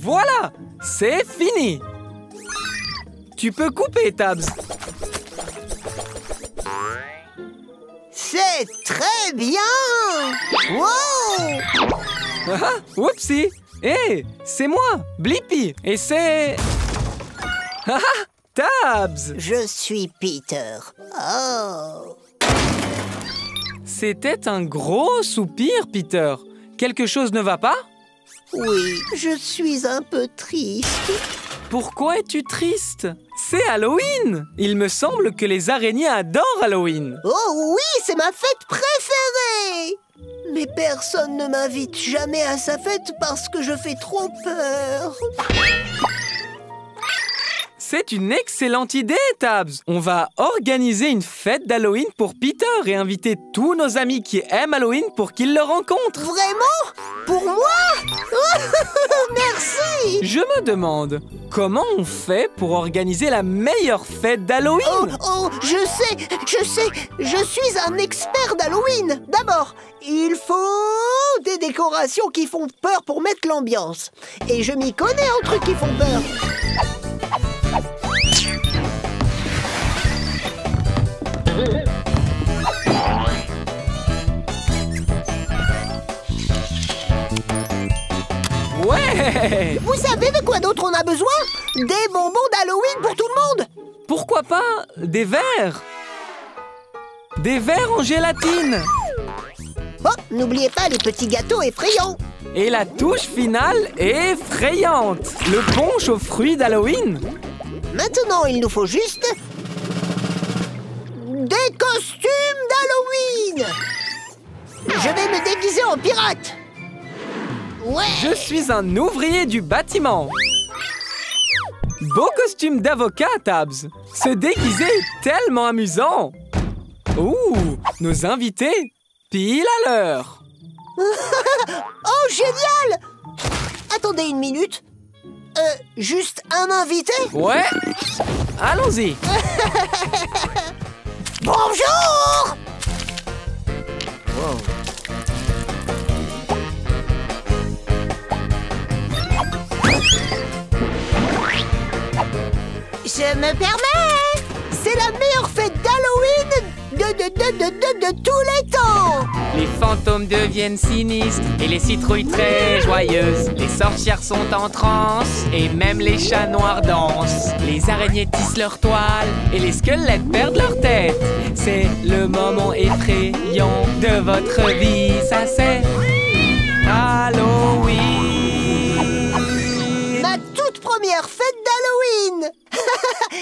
Voilà, c'est fini. Tu peux couper, Tabs. C'est très bien. Wow! Ah, oupsie. Hé, c'est moi, Blippi. Et c'est... Ah, Tabs. Je suis Peter. Oh! C'était un gros soupir, Peter. Quelque chose ne va pas? Oui, je suis un peu triste. Pourquoi es-tu triste? C'est Halloween! Il me semble que les araignées adorent Halloween. Oh oui, c'est ma fête préférée! Mais personne ne m'invite jamais à sa fête parce que je fais trop peur. C'est une excellente idée, Tabs. On va organiser une fête d'Halloween pour Peter et inviter tous nos amis qui aiment Halloween pour qu'ils le rencontrent. Vraiment? Pour moi? Merci! Je me demande, comment on fait pour organiser la meilleure fête d'Halloween? Oh, je sais, je suis un expert d'Halloween. D'abord, il faut des décorations qui font peur pour mettre l'ambiance. Et je m'y connais en trucs qui font peur. Ouais! Vous savez de quoi d'autre on a besoin? Des bonbons d'Halloween pour tout le monde. Pourquoi pas des verres? Des verres en gélatine! Oh, n'oubliez pas les petits gâteaux effrayants. Et la touche finale est effrayante! Le punch aux fruits d'Halloween! Maintenant, il nous faut juste... des costumes d'Halloween. Je vais me déguiser en pirate. Ouais. Je suis un ouvrier du bâtiment! Beau costume d'avocat, Tabs! Se déguiser est tellement amusant! Ouh! Nos invités, pile à l'heure! Oh, génial! Attendez une minute. Juste un invité? Ouais! Allons-y! Bonjour! Wow. Je me permets! C'est la meilleure fête d'Halloween de tous les temps! Les fantômes deviennent sinistres et les citrouilles très joyeuses. Les sorcières sont en transe et même les chats noirs dansent. Les araignées tissent leur toile et les squelettes perdent leur tête. C'est le moment effrayant de votre vie, ça c'est Halloween. Ma toute première fête d'Halloween!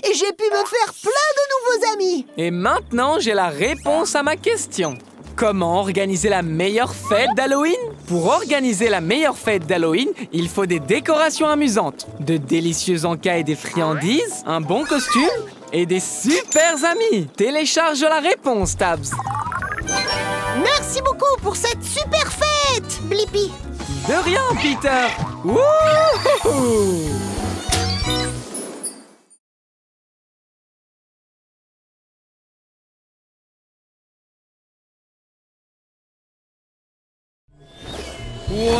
Et j'ai pu me faire plein de nouveaux amis! Et maintenant, j'ai la réponse à ma question. Comment organiser la meilleure fête d'Halloween? Pour organiser la meilleure fête d'Halloween, il faut des décorations amusantes, de délicieux encas et des friandises, un bon costume et des super amis. Télécharge la réponse, Tabs. Merci beaucoup pour cette super fête, Blippi! De rien, Peter. Wouhou! Wow!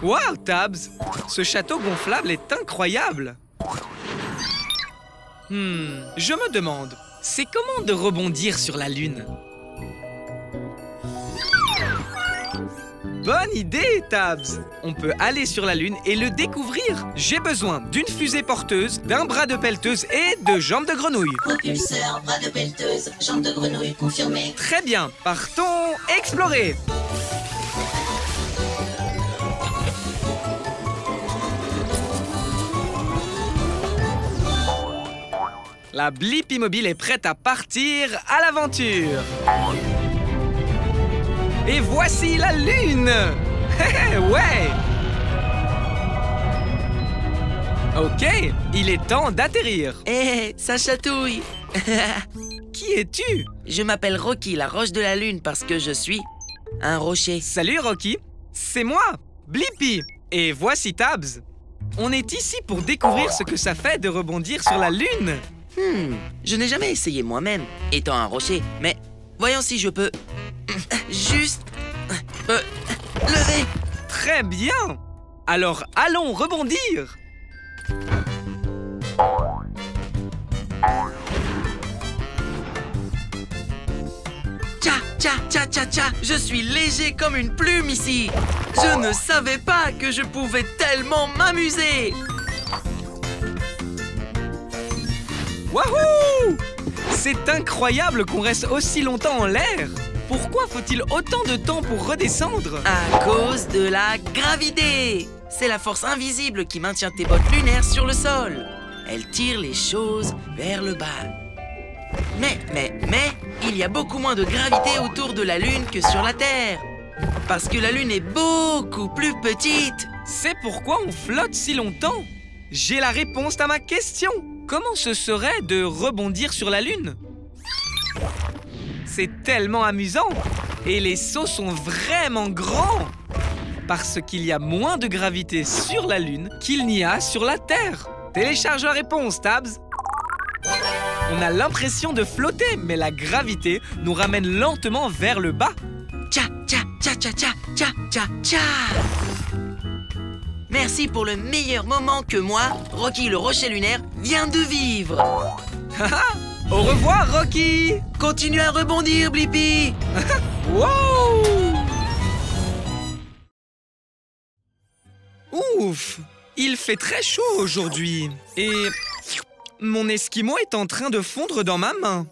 Wow, Tabs! Ce château gonflable est incroyable! Je me demande, c'est comment de rebondir sur la Lune? Bonne idée, Tabs! On peut aller sur la Lune et le découvrir. J'ai besoin d'une fusée porteuse, d'un bras de pelleteuse et de jambes de grenouille. Propulseur, bras de pelleteuse, jambes de grenouille confirmé. Très bien, partons explorer! La Blippi Mobile est prête à partir à l'aventure. Et voici la Lune! Ouais! Ok, il est temps d'atterrir. Hé, ça chatouille. Qui es-tu? Je m'appelle Rocky, la roche de la lune, parce que je suis un rocher. Salut Rocky, c'est moi, Blippi. Et voici Tabs. On est ici pour découvrir ce que ça fait de rebondir sur la Lune. Je n'ai jamais essayé moi-même, étant un rocher, mais voyons si je peux juste me lever. Très bien. Alors allons rebondir. Tcha, je suis léger comme une plume ici. Je ne savais pas que je pouvais tellement m'amuser. Wouhou! C'est incroyable qu'on reste aussi longtemps en l'air. Pourquoi faut-il autant de temps pour redescendre? À cause de la gravité. C'est la force invisible qui maintient tes bottes lunaires sur le sol. Elle tire les choses vers le bas. Mais, il y a beaucoup moins de gravité autour de la Lune que sur la Terre. Parce que la Lune est beaucoup plus petite. C'est pourquoi on flotte si longtemps. J'ai la réponse à ma question. Comment ce serait de rebondir sur la Lune? C'est tellement amusant. Et les sauts sont vraiment grands. Parce qu'il y a moins de gravité sur la Lune qu'il n'y a sur la Terre. Télécharge la réponse, Tabs. On a l'impression de flotter, mais la gravité nous ramène lentement vers le bas. Tcha. Merci pour le meilleur moment que moi, Rocky le rocher lunaire, vient de vivre. Au revoir, Rocky. Continue à rebondir, Blippi. Wow! Ouf! Il fait très chaud aujourd'hui. Et mon esquimau est en train de fondre dans ma main.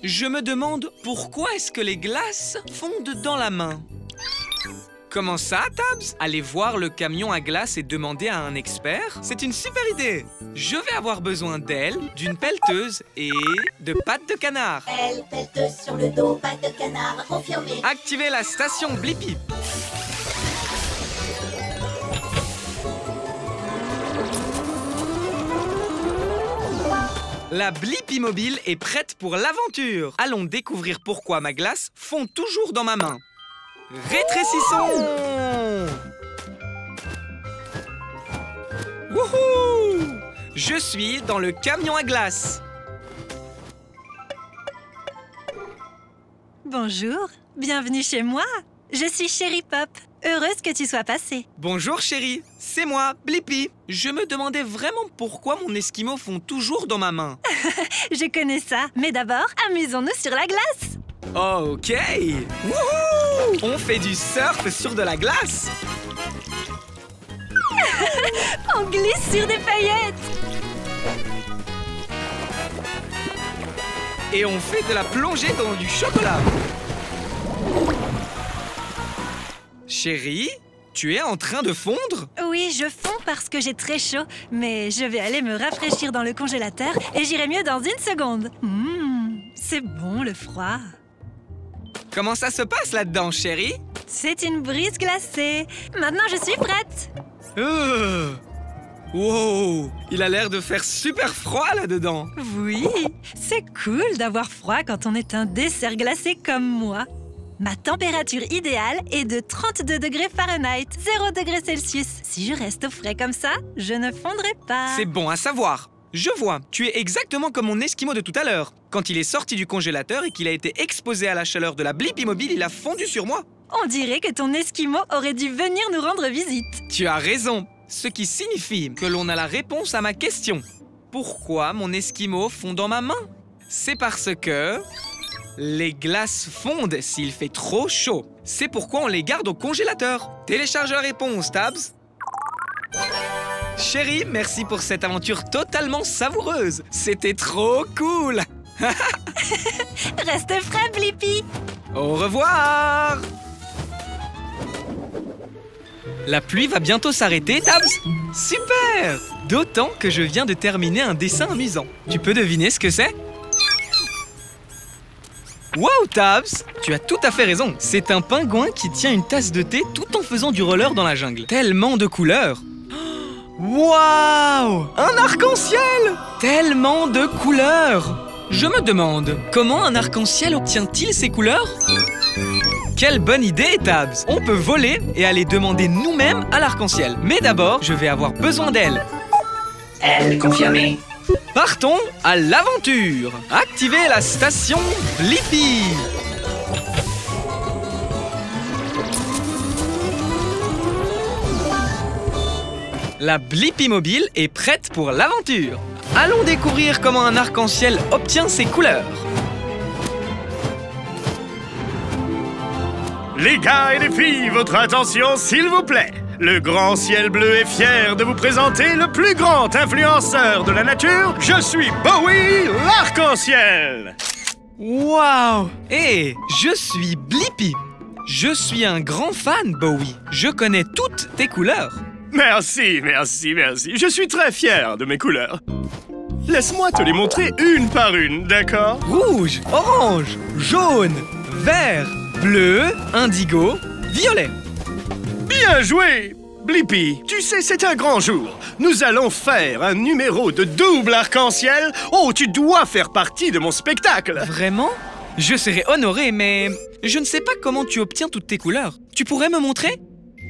Je me demande pourquoi est-ce que les glaces fondent dans la main? Comment ça, Tabs? Aller voir le camion à glace et demander à un expert? C'est une super idée! Je vais avoir besoin d'ailes, d'une pelleteuse et de pattes de canard. Elle pelleteuse sur le dos, patte de canard, confirmé. Activez la station Blippi. La Blippi mobile est prête pour l'aventure. Allons découvrir pourquoi ma glace fond toujours dans ma main. Rétrécissons! Wouhou! Je suis dans le camion à glace. Bonjour, bienvenue chez moi. Je suis Chérie Pop. Heureuse que tu sois passée. Bonjour chérie, c'est moi, Blippi. Je me demandais vraiment pourquoi mon esquimau fond toujours dans ma main. Je connais ça, mais d'abord, amusons-nous sur la glace. Ok! Wouhou! On fait du surf sur de la glace. On glisse sur des paillettes. Et on fait de la plongée dans du chocolat. Chérie, tu es en train de fondre? Oui, je fonds parce que j'ai très chaud, mais je vais aller me rafraîchir dans le congélateur et j'irai mieux dans une seconde. C'est bon le froid. Comment ça se passe là-dedans, chérie? C'est une brise glacée. Maintenant, je suis prête. Wow! Il a l'air de faire super froid là-dedans. Oui, c'est cool d'avoir froid quand on est un dessert glacé comme moi. Ma température idéale est de 32 degrés Fahrenheit, 0 degrés Celsius. Si je reste au frais comme ça, je ne fondrai pas. C'est bon à savoir. Je vois, tu es exactement comme mon esquimau de tout à l'heure. Quand il est sorti du congélateur et qu'il a été exposé à la chaleur de la Blippi mobile, il a fondu sur moi. On dirait que ton esquimau aurait dû venir nous rendre visite. Tu as raison. Ce qui signifie que l'on a la réponse à ma question. Pourquoi mon esquimau fond dans ma main? C'est parce que les glaces fondent s'il fait trop chaud. C'est pourquoi on les garde au congélateur. Télécharge la réponse, Tabs. Chérie, merci pour cette aventure totalement savoureuse. C'était trop cool. Reste frais, Blippi. Au revoir. La pluie va bientôt s'arrêter, Tabs. Super! D'autant que je viens de terminer un dessin amusant. Tu peux deviner ce que c'est? Wow, Tabs! Tu as tout à fait raison. C'est un pingouin qui tient une tasse de thé tout en faisant du roller dans la jungle. Tellement de couleurs! Waouh! Un arc-en-ciel! Tellement de couleurs! Je me demande, comment un arc-en-ciel obtient-il ces couleurs? Quelle bonne idée, Tabs! On peut voler et aller demander nous-mêmes à l'arc-en-ciel. Mais d'abord, je vais avoir besoin d'elle. Elle confirmée. Partons à l'aventure! Activez la station Blippi! La Blippi mobile est prête pour l'aventure. Allons découvrir comment un arc-en-ciel obtient ses couleurs. Les gars et les filles, votre attention s'il vous plaît. Le grand ciel bleu est fier de vous présenter le plus grand influenceur de la nature. Je suis Bowie, l'arc-en-ciel. Waouh! Et je suis Blippi. Je suis un grand fan, Bowie. Je connais toutes tes couleurs. Merci. Je suis très fier de mes couleurs. Laisse-moi te les montrer une par une, d'accord? Rouge, orange, jaune, vert, bleu, indigo, violet. Bien joué, Blippi. Tu sais, c'est un grand jour. Nous allons faire un numéro de double arc-en-ciel. Oh, tu dois faire partie de mon spectacle. Vraiment? Je serais honoré, mais je ne sais pas comment tu obtiens toutes tes couleurs. Tu pourrais me montrer?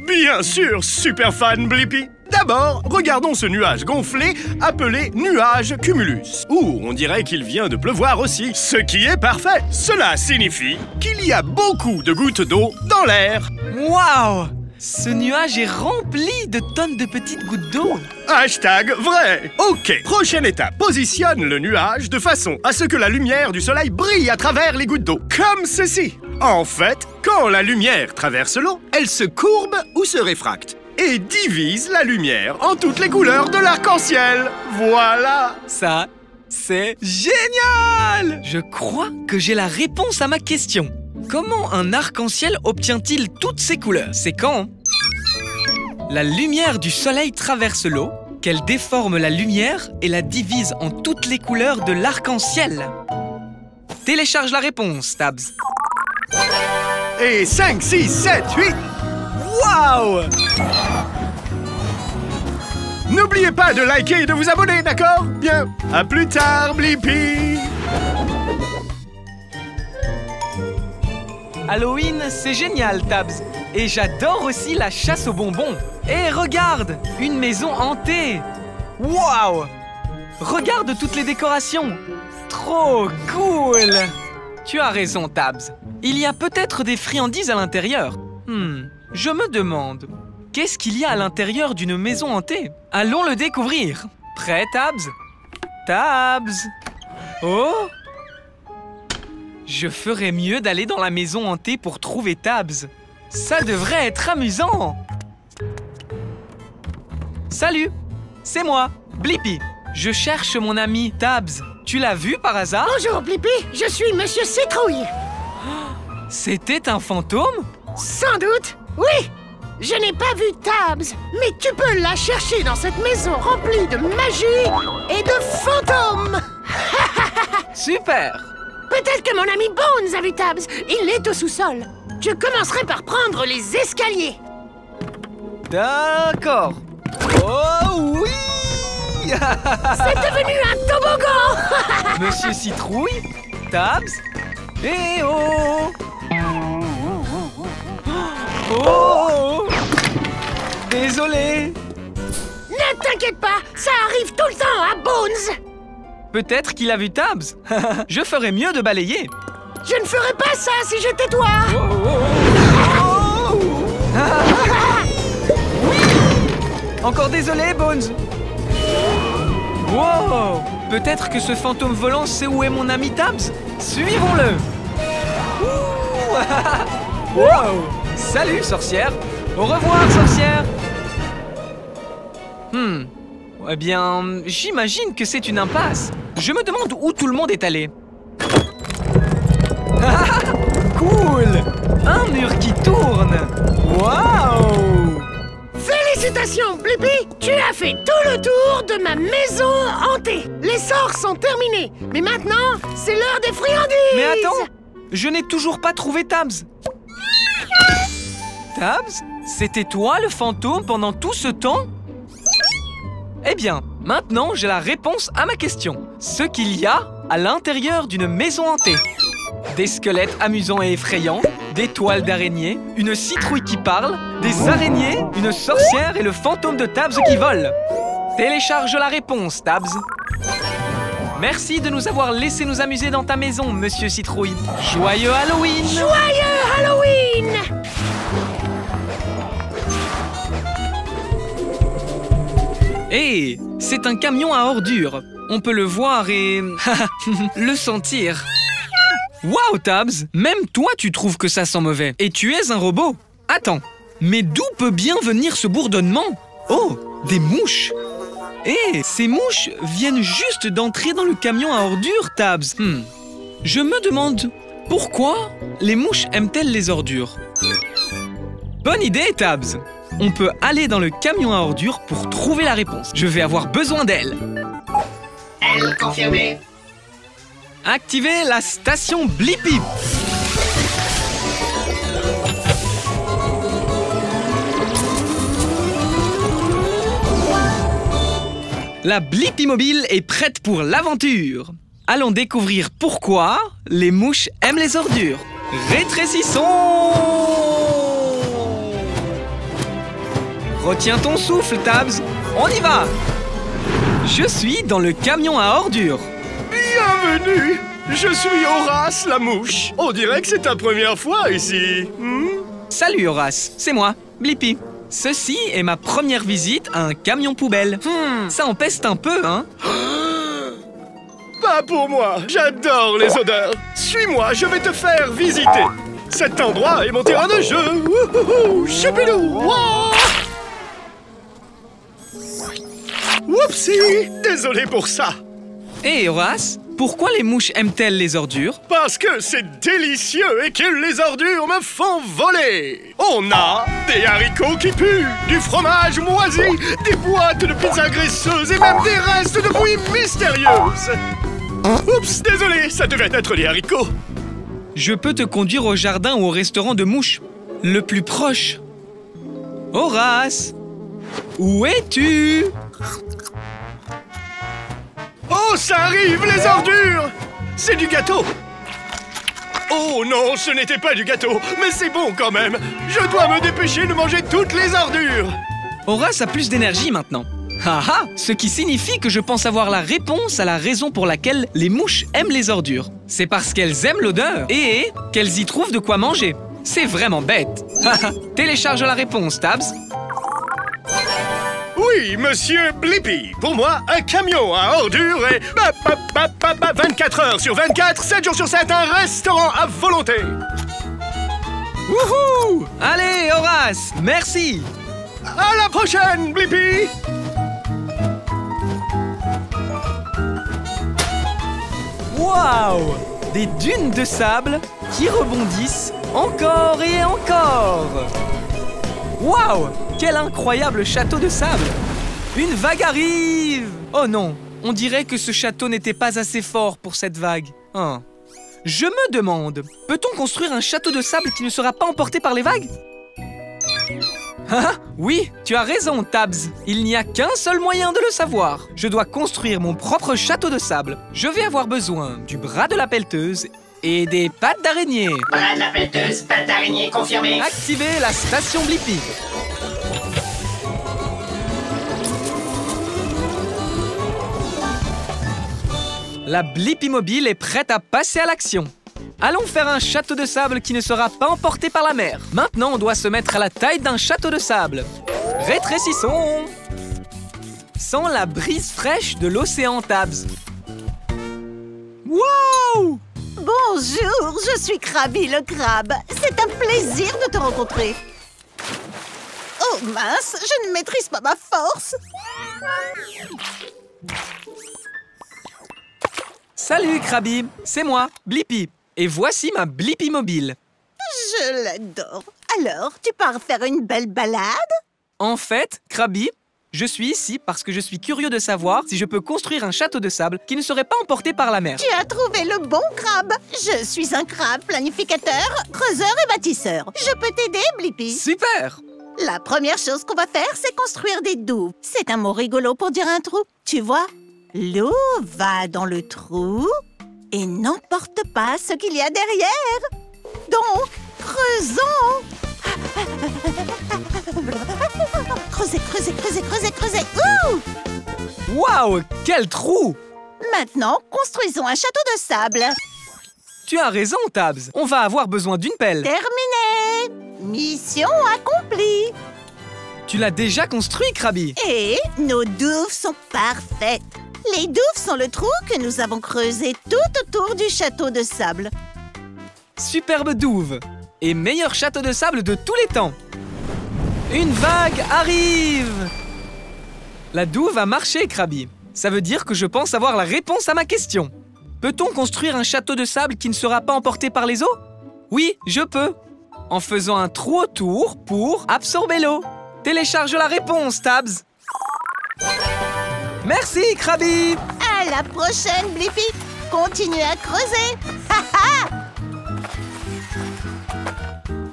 Bien sûr, super fan Blippi. D'abord, regardons ce nuage gonflé appelé nuage cumulus. Ou on dirait qu'il vient de pleuvoir aussi, ce qui est parfait. Cela signifie qu'il y a beaucoup de gouttes d'eau dans l'air. Waouh! Ce nuage est rempli de tonnes de petites gouttes d'eau. Hashtag vrai. Ok, prochaine étape. Positionne le nuage de façon à ce que la lumière du soleil brille à travers les gouttes d'eau. Comme ceci. En fait, quand la lumière traverse l'eau, elle se courbe ou se réfracte et divise la lumière en toutes les couleurs de l'arc-en-ciel. Voilà. Ça, c'est génial! Je crois que j'ai la réponse à ma question. Comment un arc-en-ciel obtient-il toutes ces couleurs? C'est quand la lumière du soleil traverse l'eau, qu'elle déforme la lumière et la divise en toutes les couleurs de l'arc-en-ciel. Télécharge la réponse, Tabs. Et 5, 6, 7, 8. Waouh! N'oubliez pas de liker et de vous abonner, d'accord? Bien. À plus tard, Blippi. Halloween, c'est génial, Tabs. Et j'adore aussi la chasse aux bonbons. Et regarde, une maison hantée. Waouh! Regarde toutes les décorations. Trop cool! Tu as raison, Tabs. Il y a peut-être des friandises à l'intérieur. Je me demande, qu'est-ce qu'il y a à l'intérieur d'une maison hantée? Allons le découvrir. Prêt, Tabs? Tabs! Oh! Je ferais mieux d'aller dans la maison hantée pour trouver Tabs. Ça devrait être amusant. Salut, c'est moi, Blippi. Je cherche mon ami Tabs. Tu l'as vu par hasard? Bonjour, Blippi. Je suis Monsieur Citrouille. C'était un fantôme? Sans doute, oui. Je n'ai pas vu Tabs, mais tu peux la chercher dans cette maison remplie de magie et de fantômes. Super. Peut-être que mon ami Bones a vu Tabs. Il est au sous-sol. Je commencerai par prendre les escaliers. D'accord. Oh oui! C'est devenu un toboggan. Monsieur Citrouille, Tabs, et oh! Oh! Désolé. Ne t'inquiète pas, ça arrive tout le temps à Bones. Peut-être qu'il a vu Tabs. Je ferais mieux de balayer. Je ne ferais pas ça si j'étais toi. Encore désolé, Bones. Wow! Peut-être que ce fantôme volant sait où est mon ami Tabs. Suivons-le. Wow! Salut, sorcière. Au revoir, sorcière. Eh bien, j'imagine que c'est une impasse. Je me demande où tout le monde est allé. Cool! Un mur qui tourne. Waouh! Félicitations, Blippi. Tu as fait tout le tour de ma maison hantée. Les sorts sont terminés. Mais maintenant, c'est l'heure des friandises. Mais attends, je n'ai toujours pas trouvé Tabs. Tabs, c'était toi le fantôme pendant tout ce temps? Eh bien, maintenant j'ai la réponse à ma question. Ce qu'il y a à l'intérieur d'une maison hantée. Des squelettes amusants et effrayants, des toiles d'araignée, une citrouille qui parle, des araignées, une sorcière et le fantôme de Tabs qui vole. Télécharge la réponse, Tabs. Merci de nous avoir laissé nous amuser dans ta maison, Monsieur Citrouille. Joyeux Halloween! Joyeux Halloween! Hé, c'est un camion à ordures. On peut le voir et... le sentir. Waouh, Tabs! Même toi, tu trouves que ça sent mauvais. Et tu es un robot. Attends, mais d'où peut bien venir ce bourdonnement? Oh, des mouches! Et ces mouches viennent juste d'entrer dans le camion à ordures, Tabs. Je me demande, pourquoi les mouches aiment-elles les ordures? Bonne idée, Tabs. On peut aller dans le camion à ordures pour trouver la réponse. Je vais avoir besoin d'elle. Elle confirmée. Activez la station Blippi. La Blippi mobile est prête pour l'aventure. Allons découvrir pourquoi les mouches aiment les ordures. Rétrécissons! Retiens ton souffle, Tabs. On y va! Je suis dans le camion à ordures. Bienvenue! Je suis Horace la mouche. On dirait que c'est ta première fois ici. Salut Horace, c'est moi, Blippi. Ceci est ma première visite à un camion poubelle. Ça en peste un peu, hein? Pas pour moi, j'adore les odeurs. Suis-moi, je vais te faire visiter. Cet endroit est mon terrain de jeu. Wouhouhou, choupidou, wouah. Whoopsie, désolé pour ça. Hé Horace, pourquoi les mouches aiment-elles les ordures? Parce que c'est délicieux et que les ordures me font voler. On a des haricots qui puent, du fromage moisi, des boîtes de pizza graisseuses et même des restes de bouillie mystérieuses. Oups, désolé, ça devait être les haricots. Je peux te conduire au jardin ou au restaurant de mouches, le plus proche. Horace, où es-tu? Oh, ça arrive, les ordures! C'est du gâteau! Oh non, ce n'était pas du gâteau, mais c'est bon quand même! Je dois me dépêcher de manger toutes les ordures! Horace a plus d'énergie maintenant. Haha, ce qui signifie que je pense avoir la réponse à la raison pour laquelle les mouches aiment les ordures. C'est parce qu'elles aiment l'odeur et qu'elles y trouvent de quoi manger. C'est vraiment bête. Télécharge la réponse, Tabs. Oui, monsieur Blippi. Pour moi, un camion à ordures et 24 heures sur 24, 7 jours sur 7, un restaurant à volonté. Wouhou! Allez, Horace, merci. À la prochaine, Blippi. Waouh! Des dunes de sable qui rebondissent encore et encore. Waouh! Quel incroyable château de sable! Une vague arrive! Oh non, on dirait que ce château n'était pas assez fort pour cette vague. Hein. Je me demande, peut-on construire un château de sable qui ne sera pas emporté par les vagues? Ah, oui, tu as raison, Tabs. Il n'y a qu'un seul moyen de le savoir. Je dois construire mon propre château de sable. Je vais avoir besoin du bras de la pelleteuse et des pattes d'araignée. Bras de la pelleteuse, patte d'araignée confirmée. Activez la station Blippi. La Blippi mobile est prête à passer à l'action. Allons faire un château de sable qui ne sera pas emporté par la mer. Maintenant, on doit se mettre à la taille d'un château de sable. Rétrécissons. Sans la brise fraîche de l'océan, Tabs. Wow! Bonjour, je suis Krabi le crabe. C'est un plaisir de te rencontrer. Oh mince, je ne maîtrise pas ma force. Salut, Krabi. C'est moi, Blippi. Et voici ma Blippi mobile. Je l'adore. Alors, tu pars faire une belle balade? En fait, Krabi, je suis ici parce que je suis curieux de savoir si je peux construire un château de sable qui ne serait pas emporté par la mer. Tu as trouvé le bon crabe. Je suis un crabe planificateur, creuseur et bâtisseur. Je peux t'aider, Blippi? Super! La première chose qu'on va faire, c'est construire des douves. C'est un mot rigolo pour dire un trou. Tu vois, l'eau va dans le trou et n'emporte pas ce qu'il y a derrière. Donc, Creusons. Creusez, creusez, creusez, creusez, creusez. Ouh! Waouh, quel trou! Maintenant, construisons un château de sable. Tu as raison, Tabs. On va avoir besoin d'une pelle. Terminé. Mission accomplie. Tu l'as déjà construit, Krabi. Et nos douves sont parfaites. Les douves sont le trou que nous avons creusé tout autour du château de sable. Superbe douve. Et meilleur château de sable de tous les temps. Une vague arrive. La douve a marché, Krabi. Ça veut dire que je pense avoir la réponse à ma question. Peut-on construire un château de sable qui ne sera pas emporté par les eaux? Oui, je peux. En faisant un trou autour pour absorber l'eau. Télécharge la réponse, Tabs. Merci, Krabi. À la prochaine, Blippi. Continuez à creuser. Ha ha!